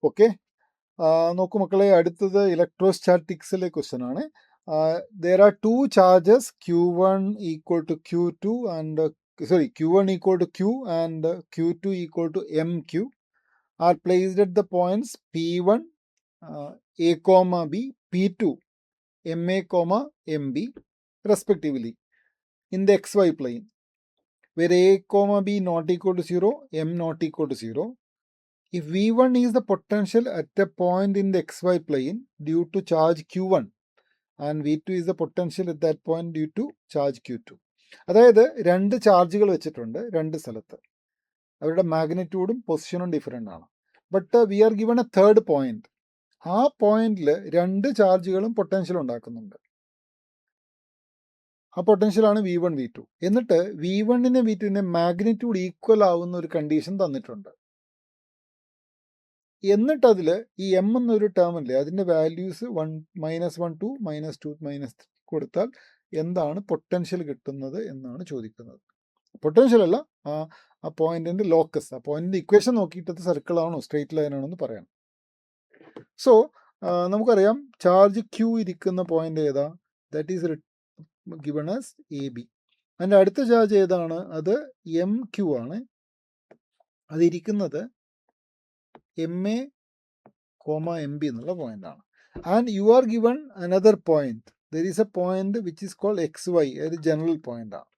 Okay, നോക്കൂ മക്കളെ, അടുത്തത് ഇലക്ട്രോസ്റ്റാറ്റിക്സിലെ ക്വസ്റ്റ്യൻ ആണ്. There are two charges Q1 equal to Q2 and Q1 equal to Q and Q2 equal to MQ are placed at the points P1, A comma B, P2, MA comma MB respectively in the XY plane, where A comma B not equal to 0, M not equal to 0. If V1 is the potential at a point in the XY plane due to charge Q1 and V2 is the potential at that point due to charge Q2. അതായത് രണ്ട് ചാർജുകൾ വെച്ചിട്ടുണ്ട് രണ്ട് സ്ഥലത്ത്, അവരുടെ മാഗ്നിറ്റ്യൂഡും പൊസിഷനും different ആണ്. But we are given A third point. ആ പോയിന്റിൽ രണ്ട് ചാർജുകളും പൊട്ടൻഷ്യൽ ഉണ്ടാക്കുന്നുണ്ട്. ആ പൊട്ടൻഷ്യലാണ് V1 V2. എന്നിട്ട് V1നെ V2നെ മാഗ്നിറ്റ്യൂഡ് ഈക്വൽ ആവുന്ന ഒരു കണ്ടീഷൻ തന്നിട്ടുണ്ട്. എന്നിട്ട് അതിൽ ഈ എം എന്നൊരു ടേം ഇല്ലേ, അതിൻ്റെ വാല്യൂസ് -1 2 -2 -3 കൊടുത്താൽ എന്താണ് പൊട്ടൻഷ്യൽ കിട്ടുന്നത് എന്നാണ് ചോദിക്കുന്നത്. പൊട്ടൻഷ്യൽ അല്ല, ആ പോയിന്റിന്റെ ലോക്കസ്, ആ പോയിന്റിന്റെ ഇക്വേഷൻ നോക്കിയിട്ട് സർക്കിൾ ആണോ സ്ട്രെയിറ്റ് ലൈൻ ആണോ എന്ന് പറയണം. സോ നമുക്കറിയാം ചാർജ് Q ഇരിക്കുന്ന പോയിന്റ് ഏതാ, that is given as AB. അതിൻ്റെ അടുത്ത ചാർജ് ഏതാണ്, അത് MQ ആണ്. അതിരിക്കുന്നത് MA, MB എന്നുള്ള പോയിന്റ് ആണ്. And you are given another point. There is a point which is called XY, ഒരു ജനറൽ പോയിന്റ് ആണ്.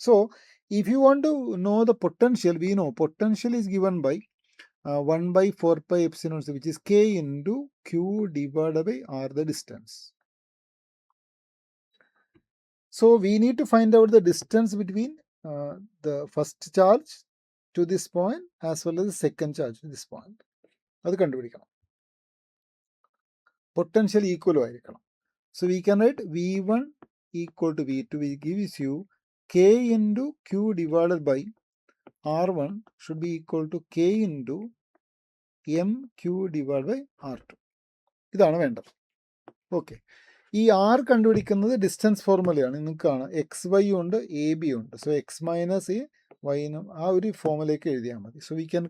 So if you want to know the potential, we know potential is given by 1/4πε0, which is K into Q divided by R, the distance. So we need to find out the distance between the first charge to this point as well as the second charge to this point. അത് കണ്ടുപിടിക്കണം. Potential ഈക്വലും ആയിരിക്കണം. So we can write V1 equal to V2, which gives you K into Q divided by R1 should be equal to K into MQ divided by R2. ഇതാണ് വേണ്ടത്. Okay, ഈ R കണ്ടുപിടിക്കുന്നത് distance ഫോർമുലയാണ്. നിങ്ങൾക്കാണ് XY ഉണ്ട്, AB ഉണ്ട്. So X minus A വൈനും ആ ഒരു ഫോർമുലയ്ക്ക് എഴുതിയാൽ മതി. സോ വി ക്യാൻ,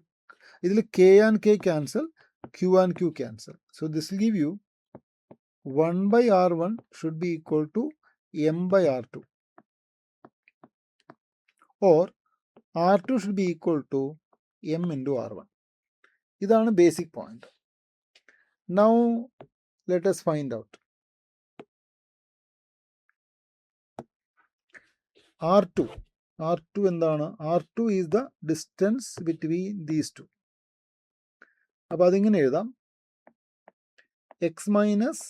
ഇതിൽ K and K cancel, Q and Q cancel. So this will give U 1/R1 should be equal to M/R2, or R2 should be equal to M into R1. ഇതാണ് basic point. Now let us find out R2 എന്താണ്, R2 is the distance between these two. അപ്പോൾ അതിങ്ങനെ എഴുതാം, X minus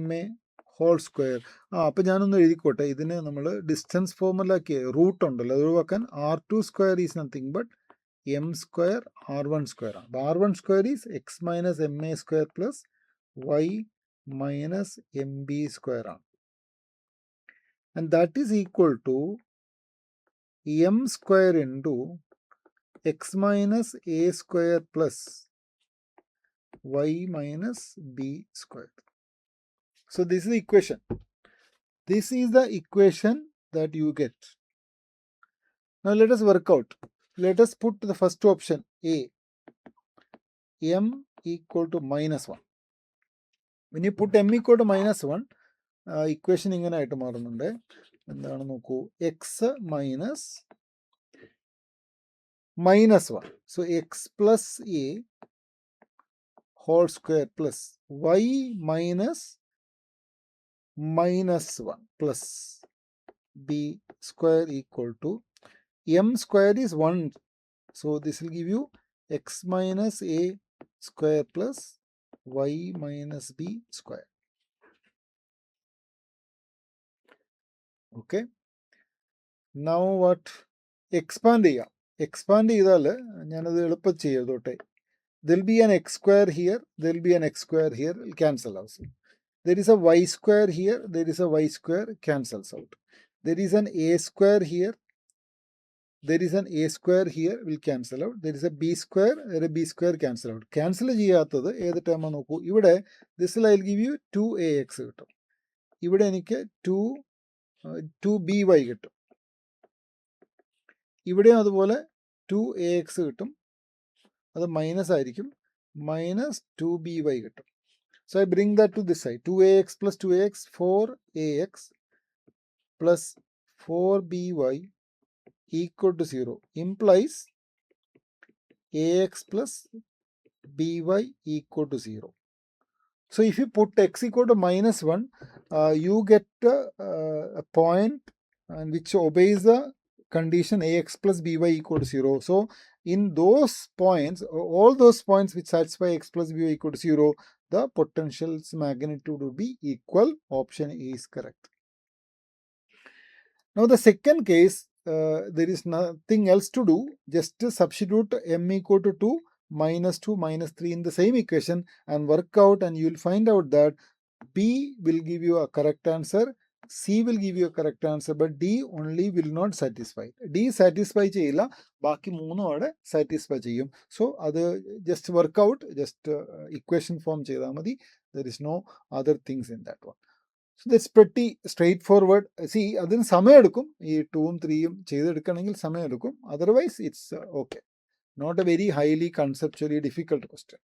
MA whole square. അപ്പം ഞാനൊന്ന് എഴുതിക്കോട്ടെ, ഇതിന് നമ്മൾ distance ഫോർമുലക്ക് root ഉണ്ടല്ലോ, അത് ഒഴിവാക്കാൻ R2 square is nothing but M square R1 square ആണ്. R1 square is X minus MA square plus Y minus MB square ആണ്. And that is equal to M square into X minus A square plus Y minus B square. So this is the equation. This is the equation that you get. Now let us work out. Let us put the first option A, M equal to -1. When you put M equal to -1, equation ഇങ്ങനെ ആയിട്ട് മാറുന്നുണ്ട്. എന്താണ് നോക്കൂ, x minus -1, so x plus a whole square plus y minus -1 plus b square equal to m square is 1, so this will give you x minus a square plus y minus b square. Okay, now what, expand ചെയ്യാം. Expand ചെയ്താൽ ഞാനത് എളുപ്പം ചെയ്തോട്ടെ. There'll be an x square here, there'll be an x square here, will cancel out. There is a y square here, there is a y square, cancels out. There is an a square here, there is an a square here, will cancel out. There is a b square, there a b square, cancel out. Cancel ചെയ്യാത്തത് ഏത് term നോക്കൂ, ഇവിടെ this will I'll give you 2ax കിട്ടും, ഇവിടെ എനിക്ക് 2by കിട്ടും, ഇവിടെയും അതുപോലെ 2ax കിട്ടും, അത് മൈനസ് ആയിരിക്കും, -2by കിട്ടും. So I bring that to this side. 2ax plus 2ax, 4ax plus 4by equal to 0 implies ax plus by equal to 0. So if you put x equal to -1, you get a point which obeys the condition ax plus by equal to 0. So in those points, all those points which satisfy x plus by equal to 0, the potential's magnitude would be equal. Option A is correct. Now the second case, there is nothing else to do, just to substitute m equal to 2, -2, -3 in the same equation and work out, and you will find out that B will give you a correct answer, C will give you a correct answer, but D only will not satisfy. D satisfy ചെയ്യില്ല, ബാക്കി മൂന്നും അവിടെ satisfy ചെയ്യും. So അത് just work out, just equation form ചെയ്താൽ മതി. There is no other things in that one. So that's pretty straightforward. See, അതിന് സമയമെടുക്കും, ഈ 2ഉം 3ഉം ചെയ്തെടുക്കണമെങ്കിൽ സമയമെടുക്കും. Otherwise it's okay. Not a very highly conceptually difficult question.